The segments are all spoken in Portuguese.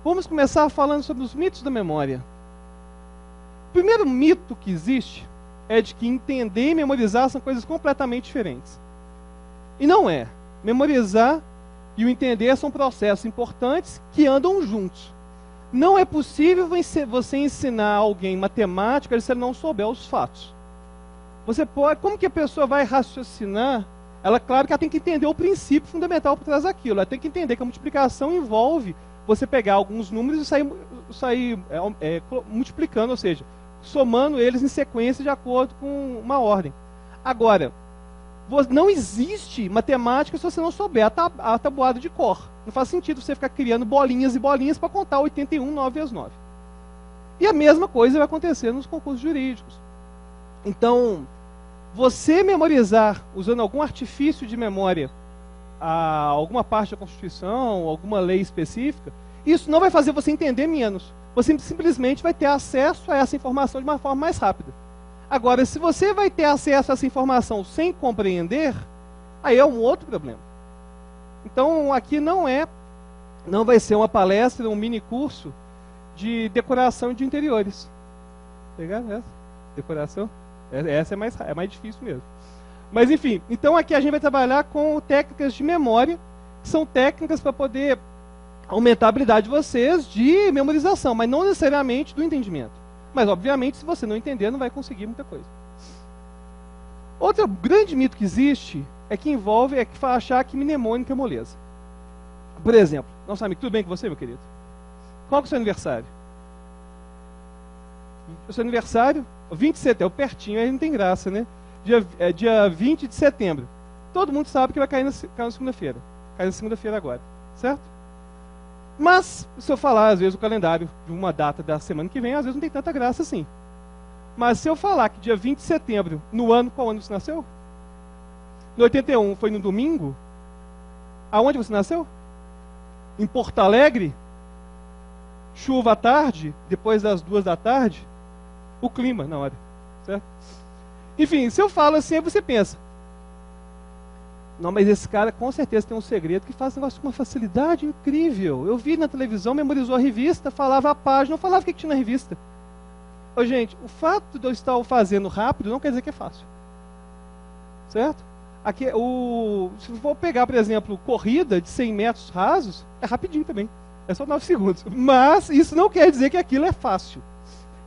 Vamos começar falando sobre os mitos da memória. O primeiro mito que existe é de que entender e memorizar são coisas completamente diferentes. E não é. Memorizar e o entender são processos importantes que andam juntos. Não é possível você ensinar alguém matemática se ele não souber os fatos. Você pode, como que a pessoa vai raciocinar? Ela, claro que ela tem que entender o princípio fundamental por trás daquilo. Ela tem que entender que a multiplicação envolve você pegar alguns números e sair multiplicando, ou seja, somando eles em sequência de acordo com uma ordem. Agora, não existe matemática se você não souber a tabuada de cor. Não faz sentido você ficar criando bolinhas e bolinhas para contar 81, 9 vezes 9. E a mesma coisa vai acontecer nos concursos jurídicos. Então, você memorizar usando algum artifício de memória alguma parte da Constituição, alguma lei específica, isso não vai fazer você entender menos. Você simplesmente vai ter acesso a essa informação de uma forma mais rápida. Agora, se você vai ter acesso a essa informação sem compreender, aí é um outro problema. Então, aqui não vai ser uma palestra, um mini curso de decoração de interiores. Pegaram essa? Decoração? Essa é mais difícil mesmo. Mas, enfim, então aqui a gente vai trabalhar com técnicas de memória, que são técnicas para poder aumentar a habilidade de vocês de memorização, mas não necessariamente do entendimento. Mas, obviamente, se você não entender, não vai conseguir muita coisa. Outro grande mito que existe é achar que mnemônica é moleza. Por exemplo, nosso amigo, tudo bem com você, meu querido? Qual que é o seu aniversário? O seu aniversário? 20 de setembro, pertinho, aí não tem graça, né? Dia 20 de setembro. Todo mundo sabe que vai cair na segunda-feira. Cai na segunda-feira agora, certo? Mas, se eu falar, às vezes, o calendário de uma data da semana que vem, às vezes não tem tanta graça assim. Mas se eu falar que dia 20 de setembro, no ano, qual ano você nasceu? No 81, foi no domingo? Aonde você nasceu? Em Porto Alegre? Chuva à tarde, depois das 2 da tarde? O clima na hora, certo? Enfim, se eu falo assim, aí você pensa, não, mas esse cara com certeza tem um segredo que faz negócio com uma facilidade incrível. Eu vi na televisão, memorizou a revista, falava a página, não falava o que tinha na revista. Ô, gente, o fato de eu estar fazendo rápido não quer dizer que é fácil. Certo? Aqui, se for pegar, por exemplo, corrida de 100 metros rasos, é rapidinho também. É só 9 segundos. Mas isso não quer dizer que aquilo é fácil.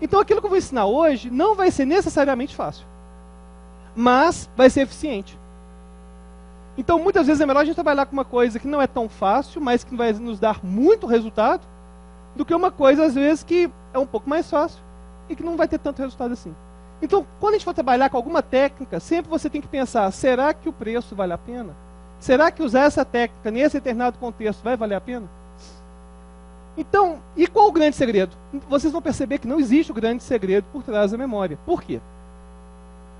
Então aquilo que eu vou ensinar hoje não vai ser necessariamente fácil. Mas vai ser eficiente. Então, muitas vezes é melhor a gente trabalhar com uma coisa que não é tão fácil, mas que vai nos dar muito resultado, do que uma coisa, às vezes, que é um pouco mais fácil e que não vai ter tanto resultado assim. Então, quando a gente for trabalhar com alguma técnica, sempre você tem que pensar, será que o preço vale a pena? Será que usar essa técnica nesse determinado contexto vai valer a pena? Então, e qual o grande segredo? Vocês vão perceber que não existe o grande segredo por trás da memória. Por quê?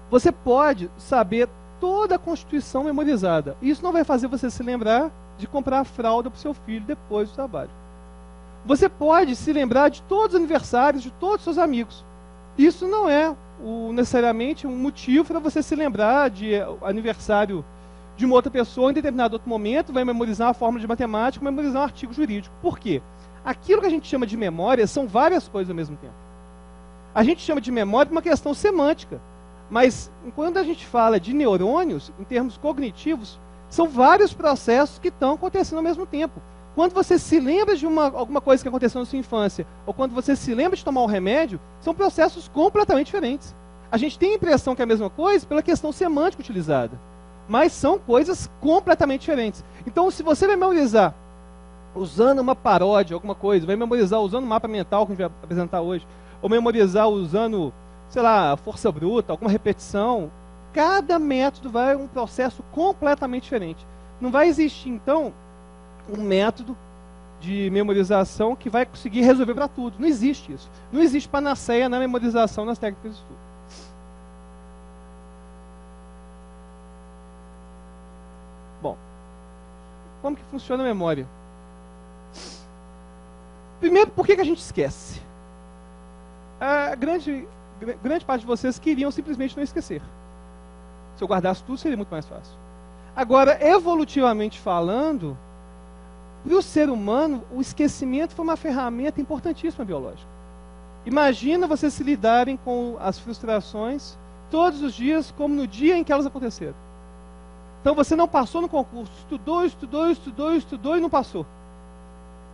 Você pode saber toda a Constituição memorizada. Isso não vai fazer você se lembrar de comprar a fralda para o seu filho depois do trabalho. Você pode se lembrar de todos os aniversários de todos os seus amigos. Isso não é necessariamente um motivo para você se lembrar de aniversário de uma outra pessoa em determinado outro momento, vai memorizar uma fórmula de matemática, memorizar um artigo jurídico. Por quê? Aquilo que a gente chama de memória são várias coisas ao mesmo tempo. A gente chama de memória por uma questão semântica. Mas, quando a gente fala de neurônios, em termos cognitivos, são vários processos que estão acontecendo ao mesmo tempo. Quando você se lembra de alguma coisa que aconteceu na sua infância, ou quando você se lembra de tomar um remédio, são processos completamente diferentes. A gente tem a impressão que é a mesma coisa pela questão semântica utilizada. Mas são coisas completamente diferentes. Então, se você vai memorizar usando uma paródia, alguma coisa, vai memorizar usando um mapa mental que a gente vai apresentar hoje, ou memorizar usando, sei lá, força bruta, alguma repetição, cada método vai um processo completamente diferente. Não vai existir, então, um método de memorização que vai conseguir resolver para tudo. Não existe isso. Não existe panaceia na memorização nas técnicas de estudo. Bom, como que funciona a memória? Primeiro, por que a gente esquece? A grande parte de vocês queriam simplesmente não esquecer. Se eu guardasse tudo, seria muito mais fácil. Agora, evolutivamente falando, para o ser humano, o esquecimento foi uma ferramenta importantíssima biológica. Imagina vocês se lidarem com as frustrações todos os dias, como no dia em que elas aconteceram. Então você não passou no concurso, estudou e não passou.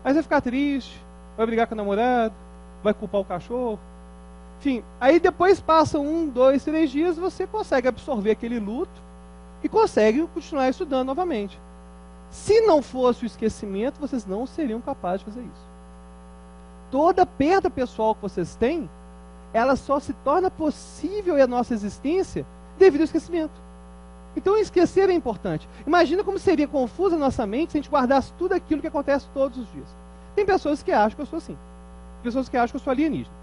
Aí você vai ficar triste, vai brigar com o namorado, vai culpar o cachorro. Enfim, aí depois passam 1, 2, 3 dias, você consegue absorver aquele luto e consegue continuar estudando novamente. Se não fosse o esquecimento, vocês não seriam capazes de fazer isso. Toda perda pessoal que vocês têm, ela só se torna possível em a nossa existência devido ao esquecimento. Então esquecer é importante. Imagina como seria confusa a nossa mente se a gente guardasse tudo aquilo que acontece todos os dias. Tem pessoas que acham que eu sou assim. Pessoas que acham que eu sou alienígena.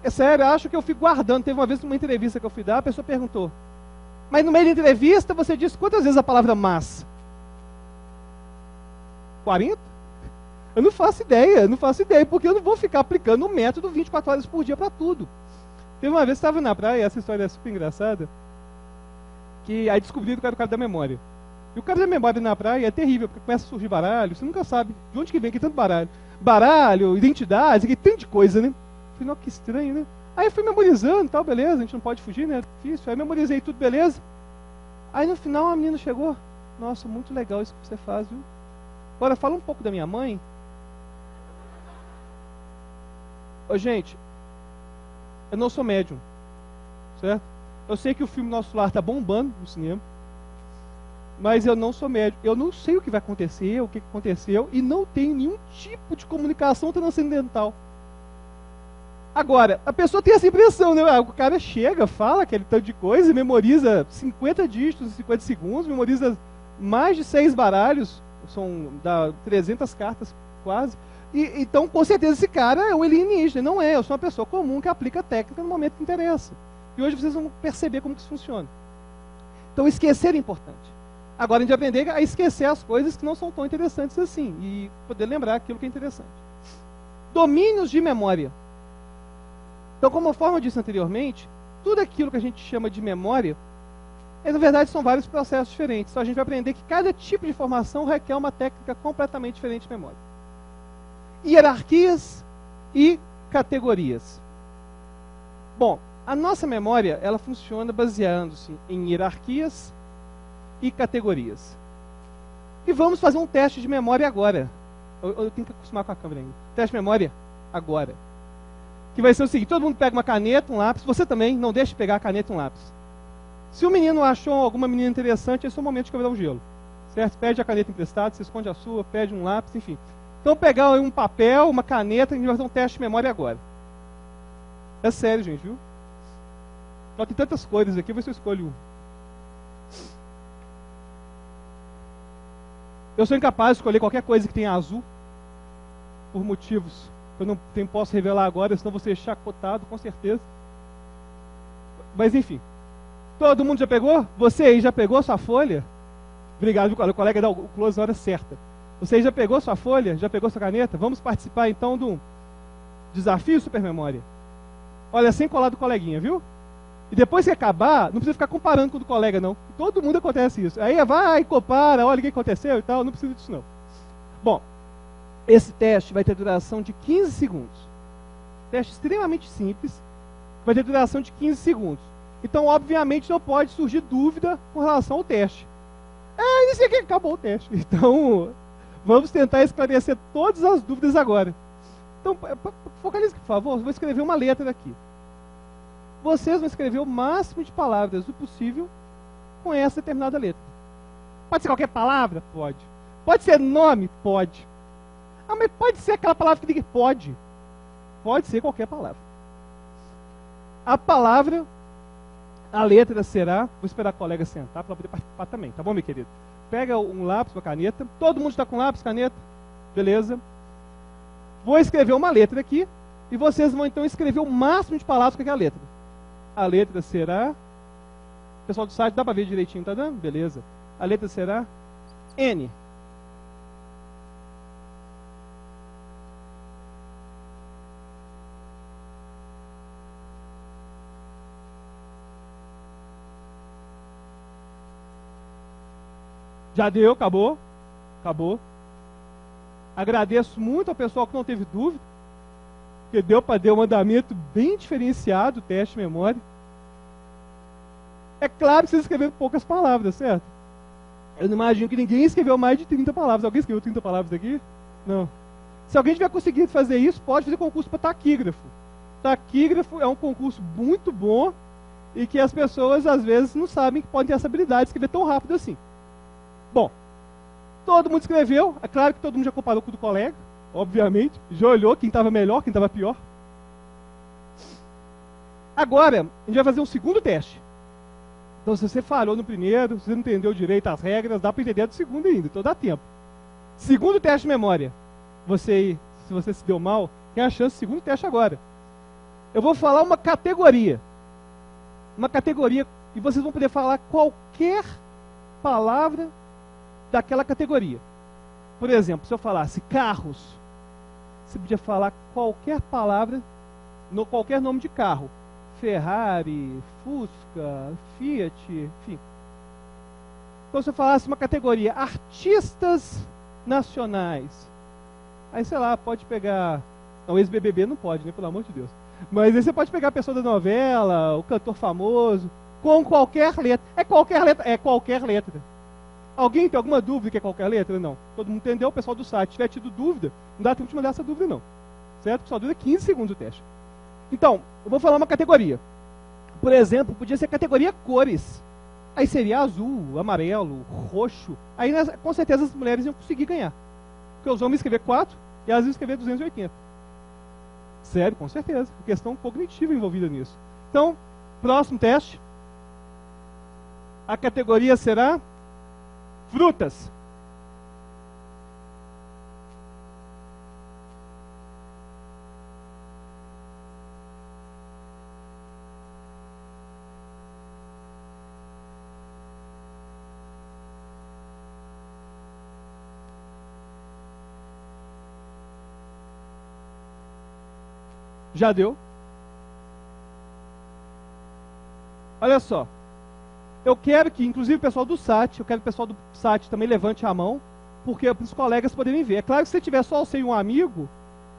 É sério, eu acho que eu fico guardando. Teve uma vez numa entrevista que eu fui dar, a pessoa perguntou: mas no meio da entrevista você disse quantas vezes a palavra mas? 40? Eu não faço ideia, porque eu não vou ficar aplicando o método 24 horas por dia para tudo. Teve uma vez que eu estava na praia, essa história é super engraçada, que aí descobriram que era o cara da memória. E o cara da memória na praia é terrível, porque começa a surgir baralho, você nunca sabe de onde que vem aqui tanto baralho. Baralho, identidade, aqui tanto de coisa, né? Falei, não, que estranho, né? Aí eu fui memorizando e tal, beleza, a gente não pode fugir, né? É difícil. Aí memorizei tudo, beleza. Aí no final a menina chegou: nossa, muito legal isso que você faz, viu? Agora fala um pouco da minha mãe. Ô, gente, eu não sou médium, certo? Eu sei que o filme Nosso Lar tá bombando no cinema, mas eu não sou médium. Eu não sei o que vai acontecer, o que aconteceu, e não tenho nenhum tipo de comunicação transcendental. Agora, a pessoa tem essa impressão, né? O cara chega, fala aquele tanto de coisa, memoriza 50 dígitos em 50 segundos, memoriza mais de 6 baralhos, dá 300 cartas quase. Então, com certeza, esse cara é um alienígena. Não é, eu sou uma pessoa comum que aplica a técnica no momento que interessa. E hoje vocês vão perceber como que isso funciona. Então, esquecer é importante. Agora, a gente vai aprender a esquecer as coisas que não são tão interessantes assim, e poder lembrar aquilo que é interessante. Domínios de memória. Então, como eu disse anteriormente, tudo aquilo que a gente chama de memória, na verdade, são vários processos diferentes. Então, a gente vai aprender que cada tipo de informação requer uma técnica completamente diferente de memória. Hierarquias e categorias. Bom, a nossa memória, ela funciona baseando-se em hierarquias e categorias. E vamos fazer um teste de memória agora. Eu tenho que acostumar com a câmera ainda. Teste de memória agora. Que vai ser o seguinte: todo mundo pega uma caneta, um lápis. Você também, não deixe de pegar a caneta e um lápis. Se o menino achou alguma menina interessante, esse é o momento de quebrar o gelo. Certo? Pede a caneta emprestada, você esconde a sua, pede um lápis, enfim. Então pegar um papel, uma caneta, a gente vai fazer um teste de memória agora. É sério, gente, viu? Então, tem tantas cores aqui, vou ver se eu escolho um. Eu sou incapaz de escolher qualquer coisa que tenha azul, por motivos que eu não posso revelar agora, senão vou ser chacotado, com certeza. Mas enfim. Todo mundo já pegou? Você aí já pegou sua folha? Obrigado, o colega dá o close na hora certa. Você já pegou sua folha? Já pegou sua caneta? Vamos participar então do desafio Supermemória. Olha, sem colar do coleguinha, viu? E depois que acabar, não precisa ficar comparando com o do colega, não. Todo mundo acontece isso. Aí vai, compara, olha o que aconteceu e tal. Não precisa disso, não. Bom, esse teste vai ter duração de 15 segundos. Teste extremamente simples. Vai ter duração de 15 segundos. Então, obviamente, não pode surgir dúvida com relação ao teste. Isso aqui acabou o teste. Então, vamos tentar esclarecer todas as dúvidas agora. Então, focalize, por favor. Vou escrever uma letra aqui. Vocês vão escrever o máximo de palavras do possível com essa determinada letra. Pode ser qualquer palavra? Pode. Pode ser nome? Pode. Mas pode ser aquela palavra que diga pode. Pode ser qualquer palavra. A palavra, a letra será... Vou esperar a colega sentar para poder participar também, tá bom, meu querido? Pega um lápis, uma caneta. Todo mundo está com lápis, caneta? Beleza. Vou escrever uma letra aqui e vocês vão então escrever o máximo de palavras com aquela letra. A letra será... Pessoal do site, dá para ver direitinho, tá dando? Beleza. A letra será N. Já deu, acabou. Acabou. Agradeço muito ao pessoal que não teve dúvida, que deu para dar um andamento bem diferenciado, o teste de memória. É claro que vocês escreveram poucas palavras, certo? Eu não imagino que ninguém escreveu mais de 30 palavras. Alguém escreveu 30 palavras aqui? Não. Se alguém tiver conseguido fazer isso, pode fazer concurso para taquígrafo. Taquígrafo é um concurso muito bom e que as pessoas, às vezes, não sabem que podem ter essa habilidade de escrever tão rápido assim. Bom, todo mundo escreveu. É claro que todo mundo já comparou com o do colega, obviamente. Já olhou quem estava melhor, quem estava pior. Agora, a gente vai fazer um segundo teste. Então, se você falhou no primeiro, se você não entendeu direito as regras, dá para entender do segundo ainda, então dá tempo. Segundo teste de memória. Se você se deu mal, tem a chance do segundo teste agora. Eu vou falar uma categoria. Uma categoria, e vocês vão poder falar qualquer palavra daquela categoria. Por exemplo, se eu falasse carros, você podia falar qualquer palavra, qualquer nome de carro. Ferrari, Fusca, Fiat, enfim. Então, se eu falasse uma categoria, artistas nacionais, aí, sei lá, pode pegar... Não, ex-BBB não pode, né, pelo amor de Deus. Mas aí você pode pegar a pessoa da novela, o cantor famoso, com qualquer letra. É qualquer letra? É qualquer letra. Alguém tem alguma dúvida que é qualquer letra? Não. Todo mundo entendeu? O pessoal do site, se tiver tido dúvida, não dá tempo de mandar essa dúvida, não. Certo? Só dura 15 segundos o teste. Então, eu vou falar uma categoria. Por exemplo, podia ser categoria cores. Aí seria azul, amarelo, roxo. Aí, com certeza, as mulheres iam conseguir ganhar. Porque os homens escrever 4 e elas iam escrever 280. Sério, com certeza. Questão cognitiva envolvida nisso. Então, próximo teste. A categoria será frutas. Já deu? Olha só. Eu quero que, inclusive o pessoal do SAT, eu quero que o pessoal do SAT também levante a mão, porque para os colegas poderem ver. É claro que se você tiver só você e um amigo,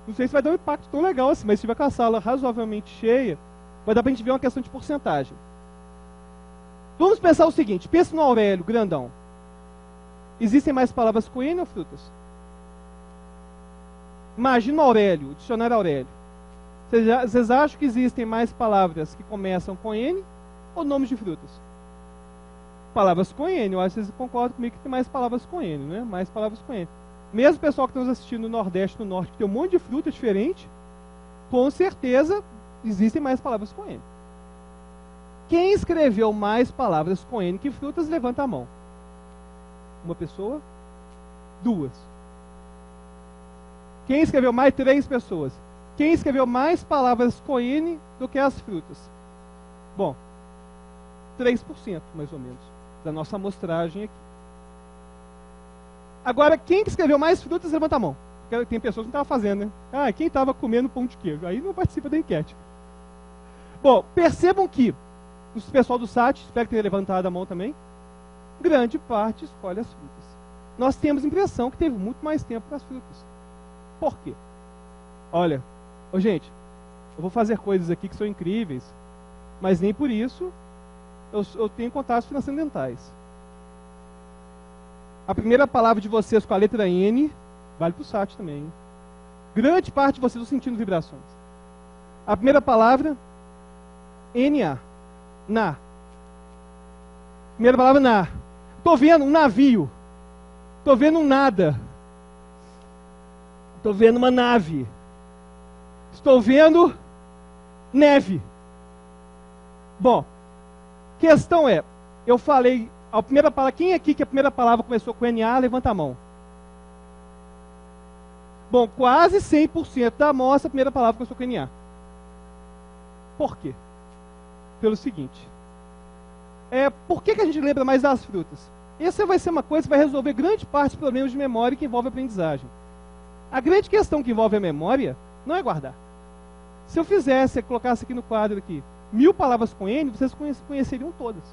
não sei se vai dar um impacto tão legal assim, mas se tiver com a sala razoavelmente cheia, vai dar para a gente ver uma questão de porcentagem. Vamos pensar o seguinte, pensa no Aurélio, grandão. Existem mais palavras com N ou frutas? Imagina o Aurélio, o dicionário Aurélio. Vocês acham que existem mais palavras que começam com N ou nomes de frutas? Palavras com N, eu acho que vocês concordam comigo que tem mais palavras com N, né? Mais palavras com N. Mesmo o pessoal que está nos assistindo no Nordeste e no Norte, que tem um monte de fruta diferente, com certeza existem mais palavras com N. Quem escreveu mais palavras com N que frutas, levanta a mão. Uma pessoa? Duas. Quem escreveu mais? 3 pessoas. Quem escreveu mais palavras com N do que as frutas? Bom, 3% mais ou menos, da nossa amostragem aqui. Agora, quem escreveu mais frutas, levanta a mão. Porque tem pessoas que não estavam fazendo, né? Ah, quem estava comendo pão de queijo? Aí não participa da enquete. Bom, percebam que o pessoal do SAT, espero que tenha levantado a mão também, grande parte escolhe as frutas. Nós temos a impressão que teve muito mais tempo para as frutas. Por quê? Olha, gente, eu vou fazer coisas aqui que são incríveis, mas nem por isso eu tenho contatos transcendentais. A primeira palavra de vocês com a letra N vale para o SAT também. Hein? Grande parte de vocês estão sentindo vibrações. A primeira palavra, N-A, na. Primeira palavra, na. Estou vendo um navio. Estou vendo um nada. Estou vendo uma nave. Estou vendo neve. Bom, questão é, eu falei, a primeira palavra, quem aqui que a primeira palavra começou com NA, levanta a mão. Bom, quase 100% da amostra, a primeira palavra começou com NA. Por quê? Pelo seguinte, por que a gente lembra mais das frutas? Essa vai ser uma coisa que vai resolver grande parte dos problemas de memória que envolve a aprendizagem. A grande questão que envolve a memória não é guardar. Se eu fizesse, colocasse aqui no quadro aqui, 1000 palavras com N, vocês conheceriam todas.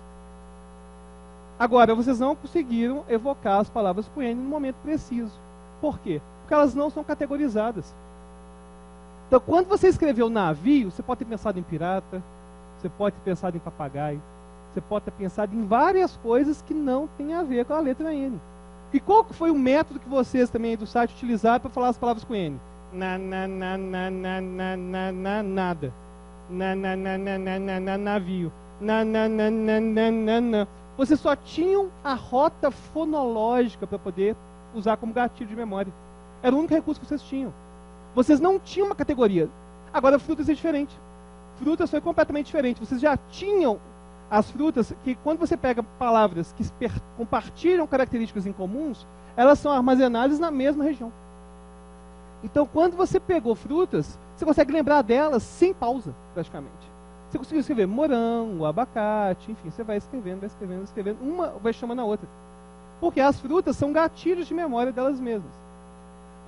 Agora, vocês não conseguiram evocar as palavras com N no momento preciso. Por quê? Porque elas não são categorizadas. Então, quando você escreveu navio, você pode ter pensado em pirata, você pode ter pensado em papagaio, você pode ter pensado em várias coisas que não tem a ver com a letra N. E qual foi o método que vocês também aí do site utilizaram para falar as palavras com N? Nada. Navio. Vocês só tinham a rota fonológica para poder usar como gatilho de memória. Era o único recurso que vocês tinham. Vocês não tinham uma categoria. Agora, frutas é diferente. Frutas foi completamente diferente. Vocês já tinham as frutas que, quando você pega palavras que compartilham características em comuns, elas são armazenadas na mesma região. Então, quando você pegou frutas, você consegue lembrar delas sem pausa, praticamente. Você conseguiu escrever morango, abacate, enfim, você vai escrevendo, uma vai chamando a outra. Porque as frutas são gatilhos de memória delas mesmas.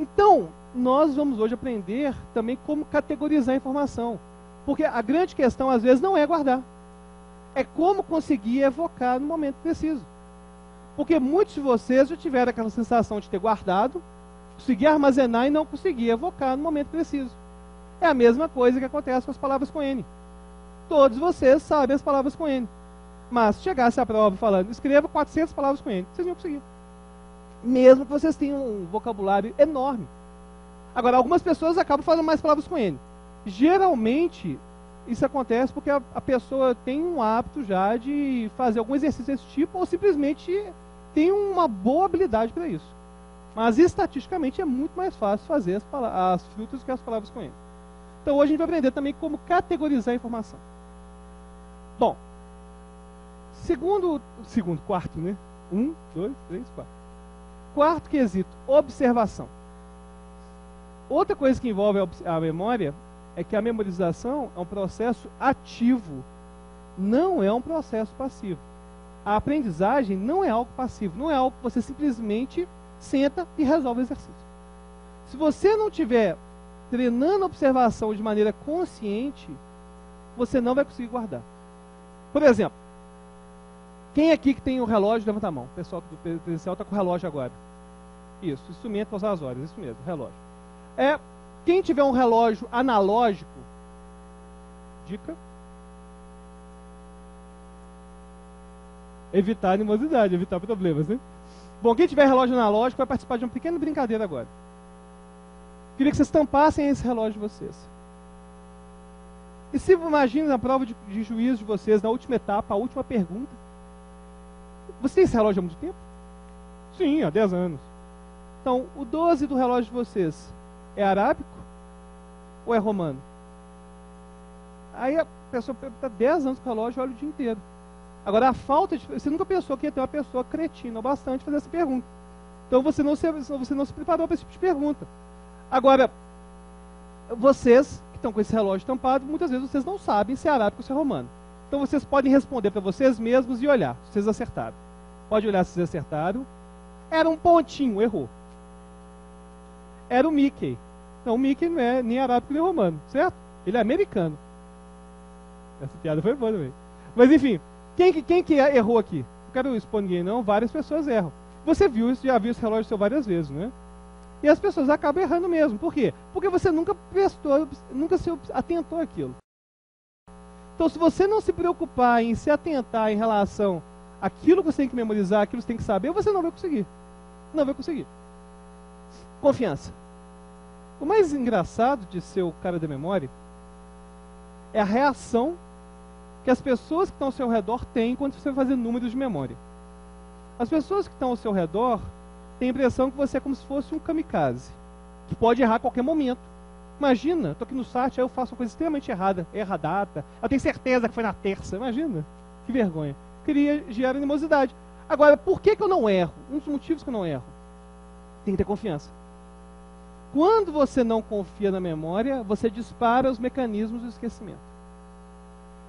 Então, nós vamos hoje aprender também como categorizar a informação. Porque a grande questão, às vezes, não é guardar. É como conseguir evocar no momento preciso. Porque muitos de vocês já tiveram aquela sensação de ter guardado, conseguir armazenar e não conseguir evocar no momento preciso. É a mesma coisa que acontece com as palavras com N. Todos vocês sabem as palavras com N. Mas se chegasse à prova falando, escreva 400 palavras com N, vocês não iam conseguir. Mesmo que vocês tenham um vocabulário enorme. Agora, algumas pessoas acabam falando mais palavras com N. Geralmente, isso acontece porque a pessoa tem um hábito já de fazer algum exercício desse tipo, ou simplesmente tem uma boa habilidade para isso. Mas, estatisticamente, é muito mais fácil fazer as frutas do que as palavras com N. Então, hoje a gente vai aprender também como categorizar a informação. Bom, quarto, né? 1, 2, 3, 4. Quarto quesito, observação. Outra coisa que envolve a memória é que a memorização é um processo ativo, não é um processo passivo. A aprendizagem não é algo passivo, não é algo que você simplesmente senta e resolve o exercício. Se você não estiver treinando a observação de maneira consciente, você não vai conseguir guardar. Por exemplo, quem aqui que tem o relógio, levanta a mão. O pessoal do presencial está com o relógio agora. Isso, instrumento para usar as horas, isso mesmo, relógio. Quem tiver um relógio analógico, dica, evitar animosidade, evitar problemas, né? Bom, quem tiver relógio analógico vai participar de uma pequena brincadeira agora. Queria que vocês tampassem esse relógio de vocês. E se imagina na prova de juízo de vocês, na última etapa, a última pergunta. Você tem esse relógio há muito tempo? Sim, há 10 anos. Então, o 12 do relógio de vocês é arábico ou é romano? Aí a pessoa está 10 anos com o relógio e olha o dia inteiro. Agora, a falta de... Você nunca pensou que ia ter uma pessoa cretina o bastante fazer essa pergunta. Então, você não se preparou para esse tipo de pergunta. Agora, vocês que estão com esse relógio tampado, muitas vezes vocês não sabem se é arábico ou se é romano. Então, vocês podem responder para vocês mesmos e olhar se vocês acertaram. Pode olhar se vocês acertaram. Era um pontinho, errou. Era o Mickey. Não, o Mickey não é nem arábico nem romano, certo? Ele é americano. Essa piada foi boa também. Mas enfim, quem que errou aqui? Não quero expor ninguém não, várias pessoas erram. Você já viu esse relógio seu várias vezes, né? E as pessoas acabam errando mesmo. Por quê? Porque você nunca se atentou àquilo. Então, se você não se preocupar em se atentar em relação àquilo que você tem que memorizar, aquilo que você tem que saber, você não vai conseguir. Não vai conseguir. Confiança. O mais engraçado de ser o cara da memória é a reação que as pessoas que estão ao seu redor têm quando você vai fazer números de memória. As pessoas que estão ao seu redor têm a impressão que você é como se fosse um kamikaze, que pode errar a qualquer momento. Imagina, estou aqui no site, aí eu faço uma coisa extremamente errada, erra a data, eu tenho certeza que foi na terça, imagina, que vergonha. Queria gerar animosidade. Agora, por que eu não erro? Um dos motivos que eu não erro, tem que ter confiança. Quando você não confia na memória, você dispara os mecanismos do esquecimento.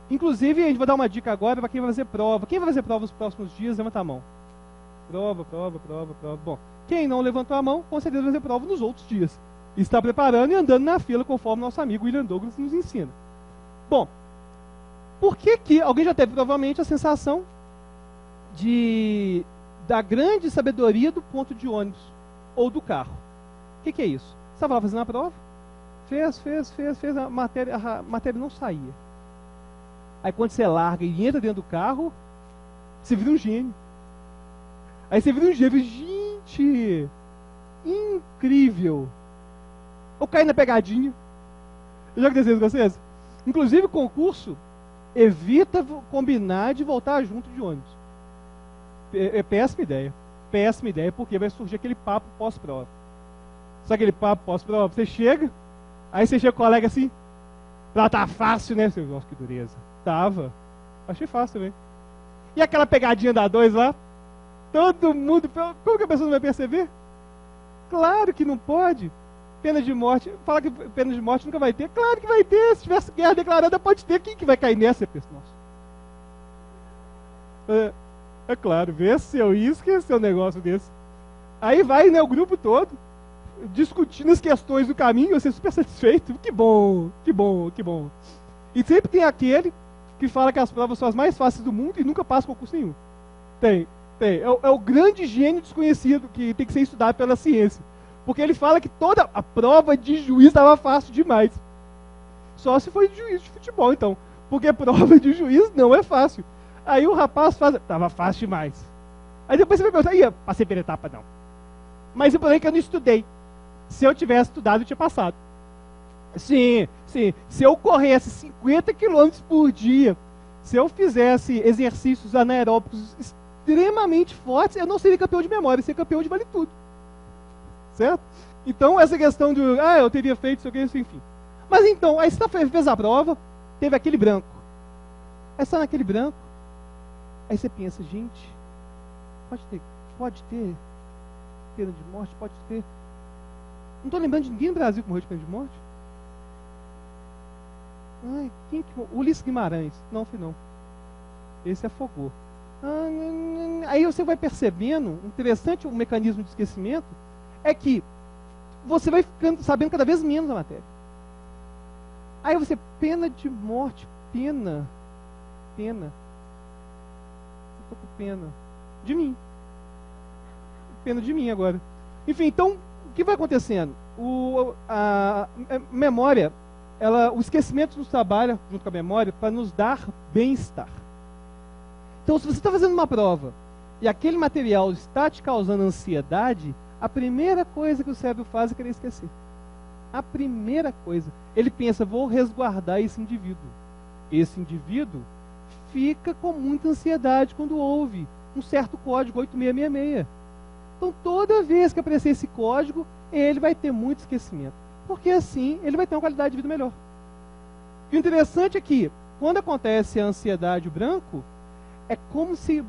Inclusive, a gente vai dar uma dica agora para quem vai fazer prova. Quem vai fazer prova nos próximos dias, levanta a mão. Prova. Bom, quem não levantou a mão, com certeza vai fazer prova nos outros dias. E está preparando e andando na fila, conforme nosso amigo William Douglas nos ensina. Bom, por que alguém já teve provavelmente a sensação da grande sabedoria do ponto de ônibus ou do carro? O que é isso? Você estava lá fazendo a prova, fez, a matéria não saía. Aí quando você larga e entra dentro do carro, você vira um gênio. Aí você vira um gênio, gente, incrível. Ou cai na pegadinha. Eu já aconteceu isso com vocês? Inclusive o concurso evita combinar de voltar junto de ônibus. É péssima ideia, porque vai surgir aquele papo pós-prova. Sabe aquele papo pós-prova? Você chega, aí você chega com o colega assim, tá fácil, né? Você, nossa, que dureza. Tava. Achei fácil também. E aquela pegadinha da 2 lá? Todo mundo, como que a pessoa não vai perceber? Claro que não pode. Pena de morte, fala que pena de morte nunca vai ter. Claro que vai ter, se tivesse guerra declarada pode ter. Quem que vai cair nessa? Nossa. É claro, vê seu isca e seu negócio desse. Aí vai, né, o grupo todo, discutindo as questões do caminho, você super satisfeito. Que bom. E sempre tem aquele que fala que as provas são as mais fáceis do mundo e nunca passa concurso nenhum. Tem. É o grande gênio desconhecido que tem que ser estudado pela ciência. Porque ele fala que toda a prova de juiz estava fácil demais. Só se foi de juiz de futebol, então. Porque prova de juiz não é fácil. Aí o rapaz faz, estava fácil demais. Aí depois você vai perguntar, passei pela etapa não. Mas o problema é que eu não estudei. Se eu tivesse estudado, eu tinha passado. Sim. Se eu corresse 50 km por dia, se eu fizesse exercícios anaeróbicos extremamente fortes, eu não seria campeão de memória, eu seria campeão de vale tudo. Certo? Então, essa questão de, eu teria feito isso, enfim. Mas então, aí você fez a prova, teve aquele branco. Aí você está naquele branco, aí você pensa, gente, pode ter pena de morte, pode ter. Não estou lembrando de ninguém no Brasil que morreu de pena de morte. Quem que morreu? Ulisses Guimarães. Não, foi não. Esse afogou. Aí você vai percebendo, interessante o mecanismo de esquecimento, é que você vai ficando sabendo cada vez menos a matéria. Aí você, pena de morte, pena. Eu tô com pena de mim. Pena de mim agora. Enfim, então, o que vai acontecendo? A memória, o esquecimento nos trabalha, junto com a memória, para nos dar bem-estar. Então, se você está fazendo uma prova e aquele material está te causando ansiedade, a primeira coisa que o cérebro faz é querer esquecer. A primeira coisa. Ele pensa, vou resguardar esse indivíduo. Esse indivíduo fica com muita ansiedade quando ouve um certo código 8666. Então, toda vez que aparecer esse código, ele vai ter muito esquecimento. Porque assim, ele vai ter uma qualidade de vida melhor. E o interessante é que, quando acontece a ansiedade, o branco, é como se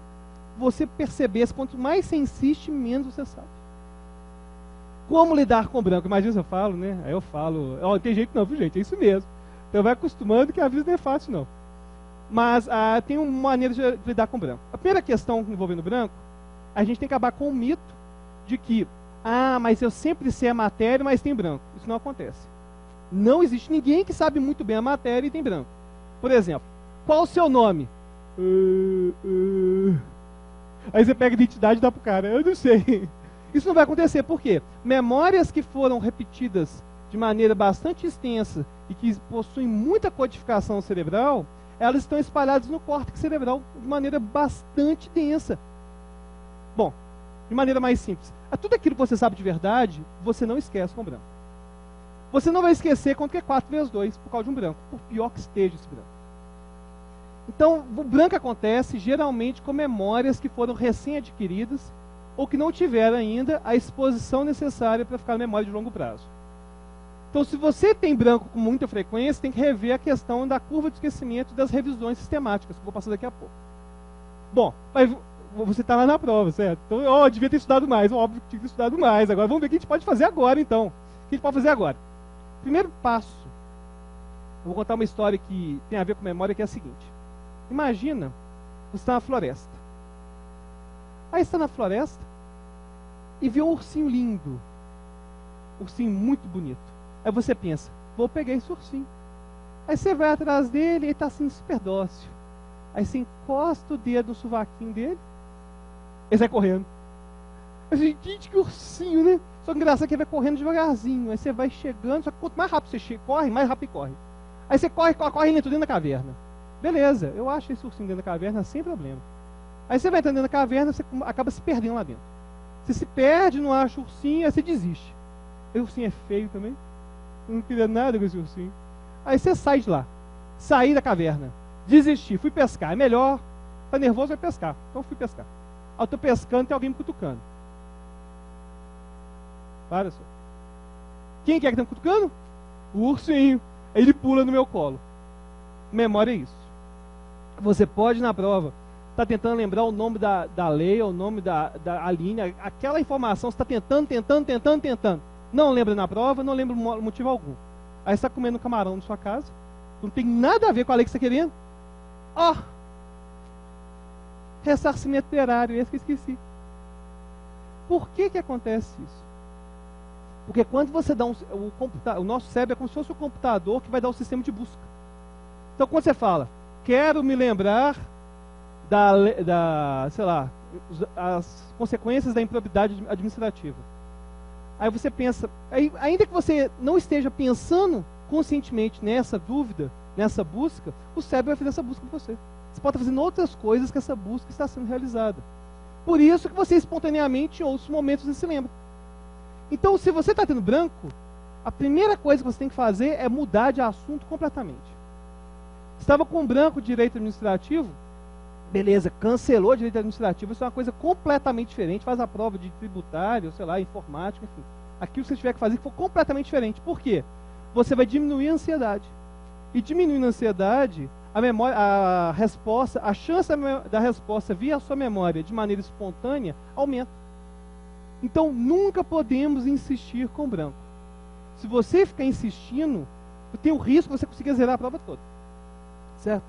você percebesse, quanto mais você insiste, menos você sabe. Como lidar com o branco? Imagina se eu falo, né? Aí eu falo, tem jeito não, viu, gente? É isso mesmo. Então vai acostumando que a vida não é fácil, não. Mas tem uma maneira de lidar com o branco. A primeira questão envolvendo o branco, a gente tem que acabar com o mito de que, mas eu sempre sei a matéria, mas tem branco. Isso não acontece. Não existe ninguém que sabe muito bem a matéria e tem branco. Por exemplo, qual o seu nome? Aí você pega a identidade e dá pro cara, eu não sei. Isso não vai acontecer, por quê? Memórias que foram repetidas de maneira bastante extensa e que possuem muita codificação cerebral, elas estão espalhadas no córtex cerebral de maneira bastante densa. Bom, de maneira mais simples, tudo aquilo que você sabe de verdade, você não esquece com o branco. Você não vai esquecer quanto que é 4 vezes 2 por causa de um branco, por pior que esteja esse branco. Então, o branco acontece geralmente com memórias que foram recém-adquiridas ou que não tiveram ainda a exposição necessária para ficar na memória de longo prazo. Então, se você tem branco com muita frequência, tem que rever a questão da curva de esquecimento e das revisões sistemáticas, que eu vou passar daqui a pouco. Bom, mas você está lá na prova, certo? Então, devia ter estudado mais, óbvio que tinha que ter estudado mais. Agora, vamos ver o que a gente pode fazer agora, então. O que a gente pode fazer agora? Primeiro passo, eu vou contar uma história que tem a ver com memória, que é a seguinte. Imagina, você está na floresta. Aí você está na floresta e vê um ursinho lindo. Ursinho muito bonito. Aí você pensa, vou pegar esse ursinho. Aí você vai atrás dele e ele está assim super dócil. Aí você encosta o dedo no sovaquinho dele, ele sai correndo. Assim, gente, que ursinho, né? Só que engraçado que ele vai correndo devagarzinho. Aí você vai chegando, só que quanto mais rápido você corre, mais rápido corre. Aí você corre dentro da caverna. Beleza, eu acho esse ursinho dentro da caverna sem problema. Aí você vai entrando dentro da caverna, você acaba se perdendo lá dentro. Você se perde, não acha o ursinho, aí você desiste. Aí o ursinho é feio também. Eu não queria nada com esse ursinho. Aí você sai de lá. Saí da caverna. Desisti, fui pescar. É melhor, tá nervoso, vai pescar. Então fui pescar. Aí eu tô pescando, tem alguém me cutucando. Para só. Quem que tá me cutucando? O ursinho. Aí ele pula no meu colo. Memória é isso. Você pode, na prova, tá tentando lembrar o nome da lei, o nome da linha, aquela informação, você está tentando. Não lembra na prova, não lembra motivo algum. Aí você está comendo um camarão na sua casa, não tem nada a ver com a lei que você está querendo. Ó, ressarcimento literário, esse que eu esqueci. Por que acontece isso? Porque quando você dá o nosso cérebro é como se fosse o computador que vai dar o sistema de busca. Então quando você fala, quero me lembrar sei lá, as consequências da improbidade administrativa. Aí você pensa, ainda que você não esteja pensando conscientemente nessa dúvida, nessa busca, o cérebro vai fazer essa busca por você. Você pode estar fazendo outras coisas que essa busca está sendo realizada. Por isso que você espontaneamente, em outros momentos, você se lembra. Então, se você está tendo branco, a primeira coisa que você tem que fazer é mudar de assunto completamente. Estava com branco de direito administrativo, beleza, cancelou direito administrativo, isso é uma coisa completamente diferente, faz a prova de tributário, sei lá, informática, enfim. Aquilo que você tiver que fazer for completamente diferente. Por quê? Você vai diminuir a ansiedade. E diminuindo a ansiedade, a chance da resposta via a sua memória de maneira espontânea aumenta. Então, nunca podemos insistir com branco. Se você ficar insistindo, tem o risco de você conseguir zerar a prova toda. Certo?